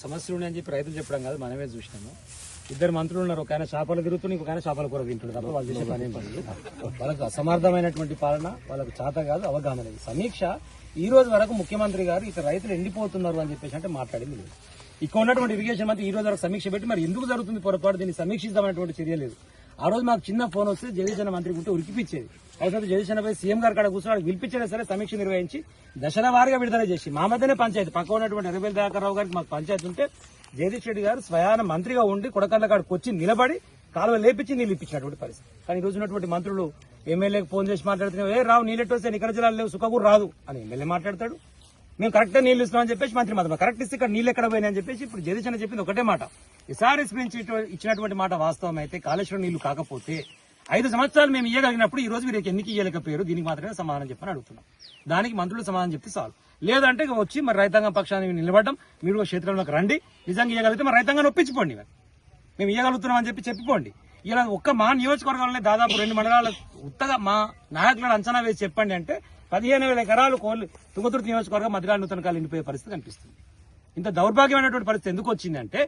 సమస్యలు ఉన్నాయని చెప్పి రైతులు చెప్పడం కాదు, మనమే చూసినాము. ఇద్దరు మంత్రులు ఉన్నారు, ఒక ఆయన చేపలు తిరుగుతున్న, ఇంకొక ఆయన చేపల కూర తింటున్నారు తప్ప వాళ్ళు చేసే పని ఏం పడదు. వాళ్ళకు అసమర్థమైనటువంటి పాలన, వాళ్ళకు చేత కాదు, అవగాహన లేదు. సమీక్ష ఈ రోజు వరకు ముఖ్యమంత్రి గారు ఇక రైతులు ఎండిపోతున్నారు అని చెప్పేసి అంటే మాట్లాడింది లేదు. ఇక్కడ ఉన్నటువంటి ఇరిగేషన్ మంత్రి ఈ రోజు వరకు సమీక్ష పెట్టి మరి ఎందుకు జరుగుతుంది పొరపాటు దీన్ని సమీక్షిద్దామనేటువంటి చర్య లేదు. ఆ రోజు మాకు చిన్న ఫోన్ వస్తే జగదీశన మంత్రి ఉంటే ఉరికిపించేది. అయితే జగదీశనపై సీఎం గారు కాడ కూర్చొని పిలిపించినా సరే సమీక్ష నిర్వహించి దశల వారీగా విడుదల చేసి మా మధ్యనే పంచాయతీ పక్క ఉన్నటువంటి ఎర్రబెల్లి దయాకర్రావు గారికి మాకు పంచాయతీ ఉంటే జగదీష్ రెడ్డి గారు స్వయాన మంత్రిగా ఉండి కొడకళ్ళ కాడికి వచ్చి నిలబడి కాలువ లేపించి నీళ్ళు ఇప్పించినటువంటి పరిస్థితి. కానీ ఈ రోజు ఉన్నటువంటి మంత్రులు ఎమ్మెల్యేకి ఫోన్ చేసి మాట్లాడుతున్నారు, రావు నీళ్ళెట్టు వస్తే నికర జిల్లాలు లేవు, సుఖకూరు రాదు అని ఎమ్మెల్యే మాట్లాడతాడు. మేము కరెక్ట్గా నీళ్లు ఇస్తామని చెప్పేసి మంత్రి మాత్రం కరెక్ట్ ఇస్తే ఇక్కడ నీళ్ళు ఎక్కడ పోయినాయని చెప్పేసి ఇప్పుడు జగదీష్ అన్న చెప్పింది ఒకటే మాట. ఎస్ఆర్ఎస్ నుంచి ఇచ్చినటువంటి మాట వాస్తవం అయితే కాళేశ్వరం నీళ్లు కాకపోతే 5 సంవత్సరాలు మేము ఇవ్వగలిగినప్పుడు ఈ రోజు మీరు ఎన్నికి ఇవ్వలేకపోయారు, దీనికి మాత్రమే సమాధానం చెప్పని అడుగుతున్నాం. దానికి మంత్రులు సమాధానం చెప్తే చాలు. లేదంటే వచ్చి మరి రైతాంగం పక్షాన్ని నిలబడడం, మీరు క్షేత్రంలోకి రండి, నిజంగా ఇవ్వగలిగితే మరి రైతాంగాన్ని ఒప్పించుకోండి, మేము ఇవ్వగలుగుతున్నాం అని చెప్పిపోండి. ఇలా ఒక్క మా నియోజకవర్గంలోనే దాదాపు 2 మండలాల ఉత్తగా మా నాయకులను అంచనా వేసి చెప్పండి అంటే 15,000 ఎకరాలు తుంగతుర్తి నియోజకవర్గం మధ్యలో నూతన కాలు నిండిపోయే పరిస్థితి కనిపిస్తుంది. ఇంత దౌర్భాగ్యమైనటువంటి పరిస్థితి ఎందుకు వచ్చిందంటే